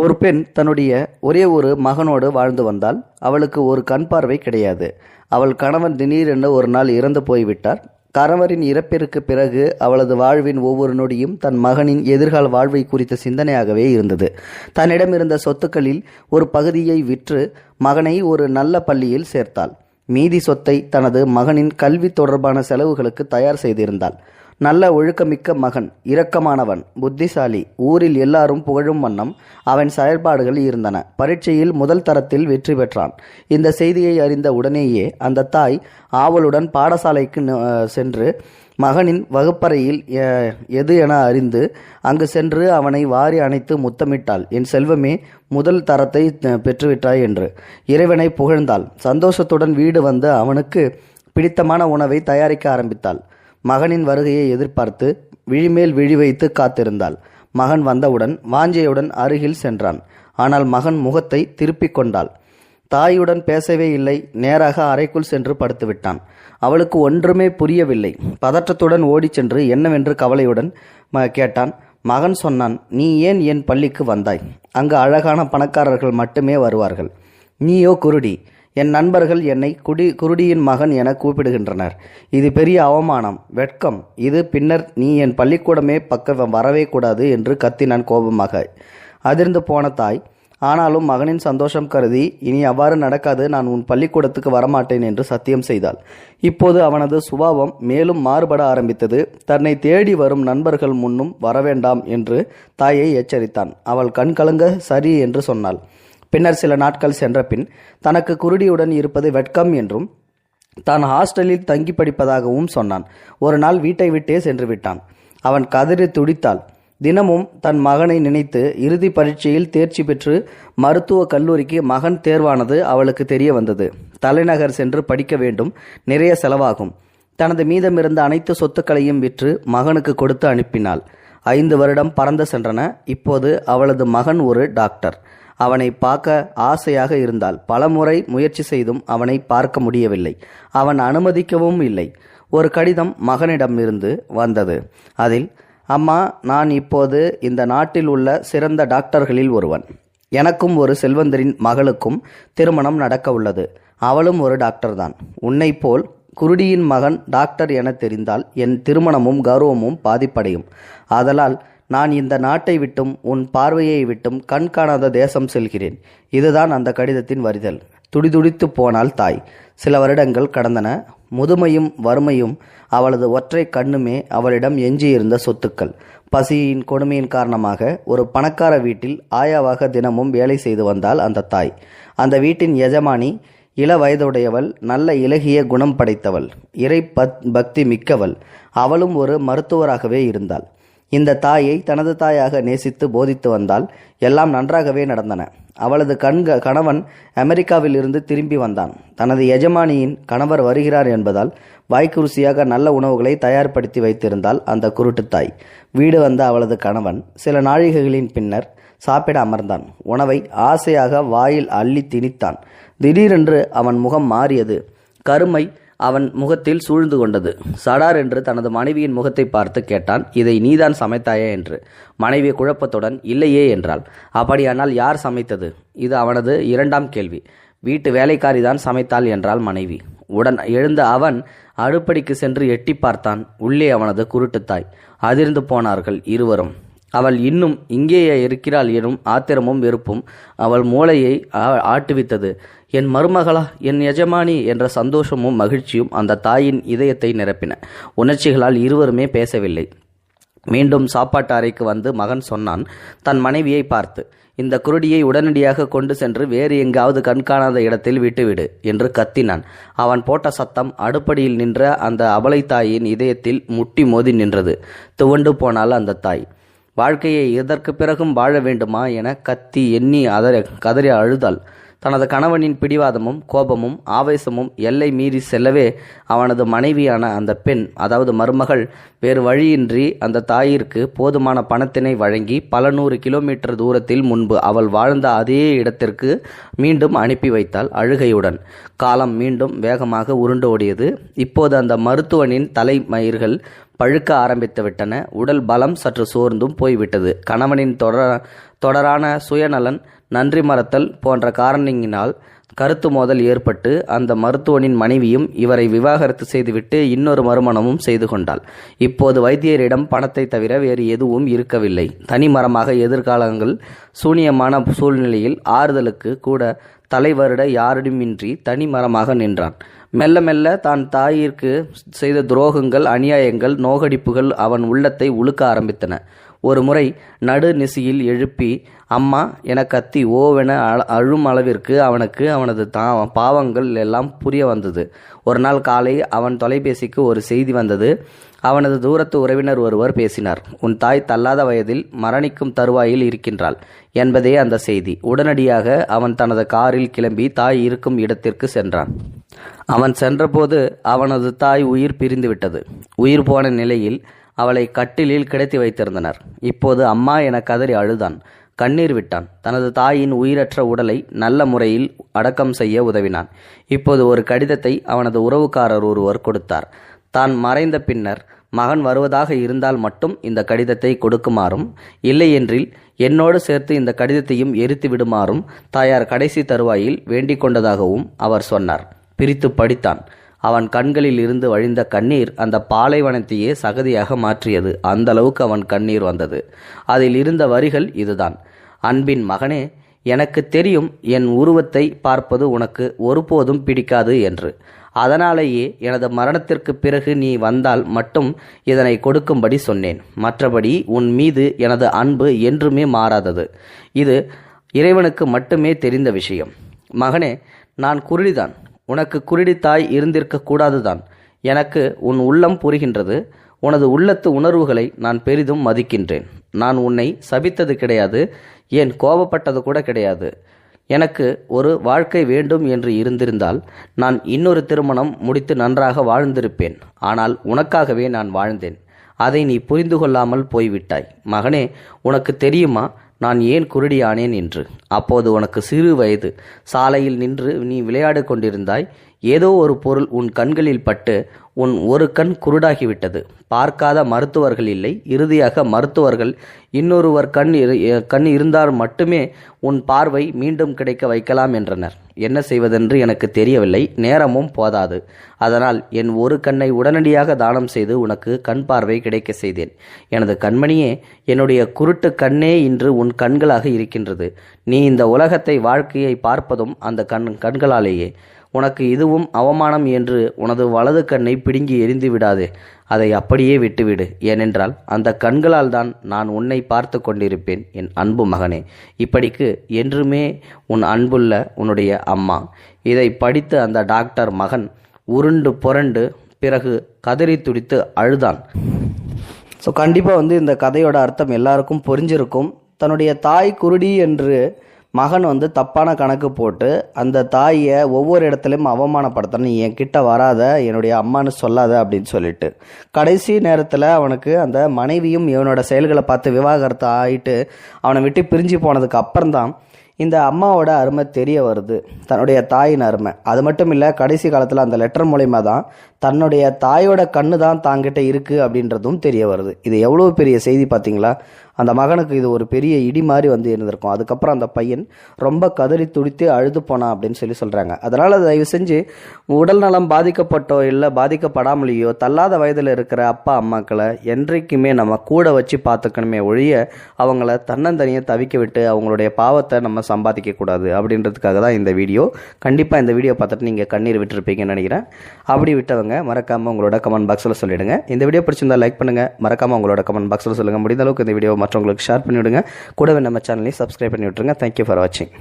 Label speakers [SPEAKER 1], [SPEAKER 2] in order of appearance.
[SPEAKER 1] ஒரு பெண் தன்னுடைய ஒரே ஒரு மகனோடு வாழ்ந்து வந்தால். அவளுக்கு ஒரு கண் பார்வை கிடையாது. அவள் கணவன் திடீரென்று ஒரு நாள் இறந்து போய்விட்டார். கணவரின் இறப்பிற்கு பிறகு அவளது வாழ்வின் ஒவ்வொரு நொடியும் தன் மகனின் எதிர்கால வாழ்வை குறித்த சிந்தனையாகவே இருந்தது. தன்னிடம் இருந்த சொத்துக்களில் ஒரு பகுதியை விற்று மகனை ஒரு நல்ல பள்ளியில் சேர்த்தாள். மீதி சொத்தை தனது மகனின் கல்வி தொடர்பான செலவுகளுக்கு தயார் செய்திருந்தாள். நல்ல ஒழுக்கமிக்க மகன், இரக்கமானவன், புத்திசாலி, ஊரில் எல்லாரும் புகழும் வண்ணம் அவன் செயல்பாடுகள் இருந்தன. பரீட்சையில் முதல் தரத்தில் வெற்றி பெற்றான். இந்த செய்தியை அறிந்த உடனேயே அந்த தாய் ஆவலுடன் பாடசாலைக்கு சென்று மகனின் வகுப்பறையில் எது என அறிந்து அங்கு சென்று அவனை வாரி அணைத்து முத்தமிட்டாள். என் செல்வமே, முதல் தரத்தை பெற்றுவிட்டாய் என்று இறைவனை புகழ்ந்தாள். சந்தோஷத்துடன் வீடு வந்து அவனுக்கு பிடித்தமான உணவை தயாரிக்க ஆரம்பித்தாள். மகனின் வருகையை எதிர்பார்த்து விழிமேல் விழி வைத்து காத்திருந்தாள். மகன் வந்தவுடன் வாஞ்சையுடன் அருகில் சென்றான். ஆனால் மகன் முகத்தை திருப்பிக் கொண்டாள். தாயுடன் பேசவே இல்லை. நேராக அறைக்குள் சென்று படுத்துவிட்டான். அவளுக்கு ஒன்றுமே புரியவில்லை. பதற்றத்துடன் ஓடிச் சென்று என்னவென்று கவலையுடன் கேட்டான். மகன் சொன்னான், நீ ஏன் என் பள்ளிக்கு வந்தாய்? அங்கு அழகான பணக்காரர்கள் மட்டுமே வருவார்கள். நீயோ குருடி. என் நண்பர்கள் என்னை குருடியின் மகன் என கூப்பிடுகின்றனர். இது பெரிய அவமானம், வெட்கம். இது பின்னர் நீ என் பள்ளிக்கூடமே பக்கம் வரவே கூடாது என்று கத்தினான் கோபமாக. அதிர்ந்து போன தாய் ஆனாலும் மகனின் சந்தோஷம் கருதி, இனி அவ்வாறு நடக்காது, நான் உன் பள்ளிக்கூடத்துக்கு வரமாட்டேன் என்று சத்தியம் செய்தாள். இப்போது அவனது சுபாவம் மேலும் மாறுபட ஆரம்பித்தது. தன்னை தேடி வரும் நண்பர்கள் முன்னும் வரவேண்டாம் என்று தாயை எச்சரித்தான். அவள் கண் கலங்க சரி என்று சொன்னாள். பின்னர் சில நாட்கள் சென்ற பின் தனக்கு குருடியுடன் இருப்பது வெட்கம் என்றும் தான் ஹாஸ்டலில் தங்கி படிப்பதாகவும் சொன்னான். ஒரு நாள் வீட்டை விட்டே சென்று விட்டான். அவன் கதறி துடித்தாள். தினமும் தன் மகனை நினைத்து இறுதி பரீட்சையில் தேர்ச்சி பெற்று மருத்துவ கல்லூரிக்கு மகன் தேர்வானது அவளுக்கு தெரிய வந்தது. தலைநகர் சென்று படிக்க வேண்டும், நிறைய செலவாகும். தனது மீதமிருந்த அனைத்து சொத்துக்களையும் விற்று மகனுக்கு கொடுத்து அனுப்பினாள். 5 வருடம் பறந்து சென்றன. இப்போது அவளது மகன் ஒரு டாக்டர். அவனை பார்க்க ஆசையாக இருந்தால் பலமுறை முயற்சி செய்தும் அவனை பார்க்க முடியவில்லை. அவன் அனுமதிக்கவும் இல்லை. ஒரு கடிதம் மகனிடமிருந்து வந்தது. அதில், அம்மா, நான் இப்போது இந்த நாட்டில் உள்ள சிறந்த டாக்டர்களில் ஒருவன். எனக்கும் ஒரு செல்வந்தரின் மகளுக்கும் திருமணம் நடக்க உள்ளது. அவளும் ஒரு டாக்டர்தான். உன்னை போல் குருடியின் மகன் டாக்டர் என தெரிந்தால் என் திருமணமும் கௌரவமும் பாதிப்படையும். ஆதலால் நான் இந்த நாட்டை விட்டும் உன் பார்வையை விட்டும் கண் காணாத தேசம் செல்கிறேன். இதுதான் அந்த கடிதத்தின் வரிதல். துடிதுடித்து போனாள் தாய். சில வருடங்கள் கடந்தன. முதுமையும் வறுமையும் அவளது ஒற்றை கண்ணுமே அவளிடம் எஞ்சியிருந்த சொத்துக்கள். பசியின் கொடுமையின் காரணமாக ஒரு பணக்கார வீட்டில் ஆயாவாக தினமும் வேலை செய்து வந்தாள் அந்த தாய். அந்த வீட்டின் எஜமானி இள வயதுடையவள், நல்ல இலகிய குணம் படைத்தவள், இறை பக்தி மிக்கவள். அவளும் ஒரு மருத்துவராகவே இருந்தாள். இந்த தாயை தனது தாயாக நேசித்து போதித்து வந்தால் எல்லாம் நன்றாகவே நடந்தன. அவளது கணவன் அமெரிக்காவில் இருந்து திரும்பி வந்தான். தனது எஜமானியின் கணவர் வருகிறார் என்பதால் வாய்க்கு ருசியாக நல்ல உணவுகளை தயார்படுத்தி வைத்திருந்தாள் அந்த குருட்டு தாய். வீடு வந்த அவளது கணவன் சில நாழிகைகளின் பின்னர் சாப்பிட அமர்ந்தான். உணவை ஆசையாக வாயில் அள்ளி திணித்தான். திடீரென்று அவன் முகம் மாறியது. கருமை அவன் முகத்தில் சூழ்ந்து கொண்டது. சடார் என்று தனது மனைவியின் முகத்தை பார்த்து கேட்டான், இதை நீதான் சமைத்தாயா என்று. மனைவி குழப்பத்துடன் இல்லையே என்றாள். அப்படியானால் யார் சமைத்தது? இது அவனது 2ஆம் கேள்வி. வீட்டு வேலைக்காரிதான் சமைத்தாள் என்றாள் மனைவி. உடன் எழுந்த அவன் அடுப்படிக்கு சென்று எட்டி பார்த்தான். உள்ளே அவனது குருட்டுத்தாய். அதிர்ந்து போனார்கள் இருவரும். அவள் இன்னும் இங்கேயே இருக்கிறாள் எனும் ஆத்திரமும் வெறுப்பும் அவள் மூளையை ஆட்டுவித்தது. என் மருமகளா, என் எஜமானி என்ற சந்தோஷமும் மகிழ்ச்சியும் அந்த தாயின் இதயத்தை நிரப்பின. உணர்ச்சிகளால் இருவருமே பேசவில்லை. மீண்டும் சாப்பாட்டு அறைக்கு வந்து மகன் சொன்னான் தன் மனைவியை பார்த்து, இந்த குருடியை உடனடியாக கொண்டு சென்று வேறு எங்காவது கண்காணாத இடத்தில் விட்டுவிடு என்று கத்தினான். அவன் போட்ட சத்தம் அடுப்படியில் நின்ற அந்த அபலை தாயின் இதயத்தில் முட்டி மோதி நின்றது. துவண்டு போனாள் அந்த தாய். வாழ்க்கையை இதற்கு பிறகும் வாழ வேண்டுமா என கத்தி எண்ணி கதறி அழுதாள். தனது கணவனின் பிடிவாதமும் கோபமும் ஆவேசமும் எல்லை மீறி செல்லவே அவனது மனைவியான அந்த பெண், அதாவது மருமகள், வேறு வழியின்றி அந்த தாயிற்கு போதுமான பணத்தினை வழங்கி பல 100 கிலோமீட்டர் தூரத்தில் முன்பு அவள் வாழ்ந்த அதே இடத்திற்கு மீண்டும் அனுப்பி வைத்தாள் அழுகையுடன். காலம் மீண்டும் வேகமாக உருண்டு ஓடியது. இப்போது அந்த மருத்துவனின் தலைமயிர்கள் பழுக்க ஆரம்பித்து விட்டன. உடல் பலம் சற்று சோர்ந்தும் போய்விட்டது. கணவனின் தொடரான சுயநலன், நன்றி மறத்தல் போன்ற காரணங்களினால் கருத்து மோதல் ஏற்பட்டு அந்த மருத்துவனின் மனைவியும் இவரை விவாகரத்து செய்துவிட்டு இன்னொரு மறுமணமும் செய்து கொண்டாள். இப்போது வைத்தியரிடம் பணத்தை தவிர வேறு எதுவும் இருக்கவில்லை. தனிமரமாக எதிர்காலங்கள் சூனியமான சூழ்நிலையில் ஆறுதலுக்கு கூட தலைவருட யாரிடமின்றி தனிமரமாக நின்றான். மெல்ல மெல்ல தான் தாயிற்கு செய்த துரோகங்கள், அநியாயங்கள், நோகடிப்புகள் அவன் உள்ளத்தை உழுக்க ஆரம்பித்தன. ஒரு முறை நடு நிசியில் எழுப்பி அம்மா என கத்தி ஓவென அழும் அளவிற்கு அவனுக்கு அவனது பாவங்கள் எல்லாம் புரிய வந்தது. ஒரு நாள் காலை அவன் தொலைபேசிக்கு ஒரு செய்தி வந்தது. அவனது தூரத்து உறவினர் ஒருவர் பேசினார். உன் தாய் தள்ளாத வயதில் மரணிக்கும் தருவாயில் இருக்கின்றாள் என்பதே அந்த செய்தி. உடனடியாக அவன் தனது காரில் கிளம்பி தாய் இருக்கும் இடத்திற்கு சென்றான். அவன் சென்றபோது அவனது தாய் உயிர் பிரிந்துவிட்டது. உயிர் போன நிலையில் அவளை கட்டிலில் கிடத்தி வைத்திருந்தனர். இப்போது அம்மா என கதறி அழுதான், கண்ணீர் விட்டான். தனது தாயின் உயிரற்ற உடலை நல்ல முறையில் அடக்கம் செய்ய உதவினான். இப்போது ஒரு கடிதத்தை அவனது உறவுக்காரர் ஒருவர் கொடுத்தார். தான் மறைந்த பின்னர் மகன் வருவதாக இருந்தால் மட்டும் இந்த கடிதத்தை கொடுக்குமாறும், இல்லையென்றில் என்னோடு சேர்த்து இந்த கடிதத்தையும் எரித்து விடுமாறும் தாயார் கடைசி தருவாயில் வேண்டிக் கொண்டதாகவும் அவர் சொன்னார். பிரித்து படித்தான். அவன் கண்களில் இருந்து வழிந்த கண்ணீர் அந்த பாலைவனத்தையே சகதியாக மாற்றியது. அந்த அளவுக்கு அவன் கண்ணீர் வந்தது. அதில் இருந்த வரிகள் இதுதான்: அன்பின் மகனே, எனக்கு தெரியும் என் உருவத்தை பார்ப்பது உனக்கு ஒருபோதும் பிடிக்காது என்று. அதனாலேயே எனது மரணத்திற்கு பிறகு நீ வந்தால் மட்டும் இதனை கொடுக்கும்படி சொன்னேன். மற்றபடி உன் மீது எனது அன்பு என்றுமே மாறாதது. இது இறைவனுக்கு மட்டுமே தெரிந்த விஷயம். மகனே, நான் குருடிதான். உனக்கு குருடி தாய் இருந்திருக்க கூடாதுதான். எனக்கு உன் உள்ளம் புரிகின்றது. உனது உள்ளத்து உணர்வுகளை நான் பெரிதும் மதிக்கின்றேன். நான் உன்னை சபித்தது கிடையாது, ஏன் கோபப்பட்டது கூட கிடையாது. எனக்கு ஒரு வாழ்க்கை வேண்டும் என்று இருந்திருந்தால் நான் இன்னொரு திருமணம் முடித்து நன்றாக வாழ்ந்திருப்பேன். ஆனால் உனக்காகவே நான் வாழ்ந்தேன். அதை நீ புரிந்து கொள்ளாமல் போய்விட்டாய். மகனே, உனக்கு தெரியுமா நான் ஏன் குருடியானேன் என்று? அப்போது உனக்கு சிறு வயது. சாலையில் நின்று நீ விளையாடு கொண்டிருந்தாய். ஏதோ ஒரு பொருள் உன் கண்களில் பட்டு உன் ஒரு கண் குருடாகிவிட்டது. பார்க்காத மருத்துவர்கள் இல்லை. இறுதியாக மருத்துவர்கள் இன்னொருவர் கண் இருந்தால் மட்டுமே உன் பார்வை மீண்டும் கிடைக்க வைக்கலாம் என்றனர். என்ன செய்வதென்று எனக்கு தெரியவில்லை. நேரமும் போதாது. அதனால் என் ஒரு கண்ணை உடனடியாக தானம் செய்து உனக்கு கண் பார்வை கிடைக்க செய்தேன். எனது கண்மணியே, என்னுடைய குருட்டு கண்ணே இன்று உன் கண்களாக இருக்கின்றது. நீ இந்த உலகத்தை, வாழ்க்கையை பார்ப்பதும் அந்த கண்களாலேயே. உனக்கு இதுவும் அவமானம் என்று உனது வலது கண்ணை பிடுங்கி எரிந்து விடாதே. அதை அப்படியே விட்டுவிடு. ஏனென்றால் அந்த கண்களால் தான் நான் உன்னை பார்த்து கொண்டிருப்பேன் என் அன்பு மகனே. இப்படிக்கு என்றுமே உன் அன்புள்ள உன்னுடைய அம்மா. இதை படித்து அந்த டாக்டர் மகன் உருண்டு புரண்டு பிறகு கதறி துடித்து அழுதான். ஸோ கண்டிப்பாக இந்த கதையோட அர்த்தம் எல்லாருக்கும் புரிஞ்சிருக்கும். தன்னுடைய தாய் குருடி என்று மகன் தப்பான கணக்கு போட்டு அந்த தாயை ஒவ்வொரு இடத்துலையும் அவமானப்படுத்தணும். நீ என்கிட்ட வராத, என்னுடைய அம்மானு சொல்லாத அப்படின்னு சொல்லிட்டு கடைசி நேரத்தில் அவனுக்கு அந்த மனைவியும் இவனோட செயல்களை பார்த்து விவாகரத்து ஆகிட்டு அவனை விட்டு பிரிஞ்சு போனதுக்கு அப்புறம்தான் இந்த அம்மாவோட அருமை தெரிய வருது, தன்னுடைய தாயின் அருமை. அது மட்டும் இல்லை, கடைசி காலத்தில் அந்த லெட்டர் மூலயமா தான் தன்னுடைய தாயோட கண்ணு தான் தாங்கிட்ட இருக்குது அப்படின்றதும் தெரிய வருது. இது எவ்வளோ பெரிய செய்தி பார்த்தீங்களா? அந்த மகனுக்கு இது ஒரு பெரிய இடி மாதிரி இருந்திருக்கும். அதுக்கப்புறம் அந்த பையன் ரொம்ப கதறி துடித்து அழுது போனான் அப்படின்னு சொல்கிறாங்க. அதனால் தயவு செஞ்சு உடல் நலம் பாதிக்கப்பட்டோ இல்லை பாதிக்கப்படாமலேயோ தள்ளாத வயதில் இருக்கிற அப்பா அம்மாக்களை என்றைக்குமே நம்ம கூட வச்சு பார்த்துக்கணுமே ஒழிய அவங்கள தன்னந்தனியாக தவிக்க விட்டு அவங்களுடைய பாவத்தை நம்ம சம்பாதிக்கக்கூடாது அப்படின்றதுக்காக தான் இந்த வீடியோ. கண்டிப்பாக இந்த வீடியோ பார்த்துட்டு நீங்கள் கண்ணீர் விட்டுருப்பீங்கன்னு நினைக்கிறேன். அப்படி விட்டவங்க மறக்காமல் உங்களோட கமெண்ட் பாக்ஸில் சொல்லிவிடுங்க. இந்த வீடியோ பிடிச்சிருந்தா லைக் பண்ணுங்கள். மறக்காமல் உங்களோட கமெண்ட் பாக்ஸில் சொல்லுங்கள். முடிந்த அளவுக்கு இந்த வீடியோ மற்றவங்களுக்கு ஷேர் பண்ணிவிடுங்க. கூடவே நம்ம சேனலையும் சப்ஸ்கிரைப் பண்ணி விட்டுருங்க. தேங்க்யூ ஃபார் வாட்சிங்.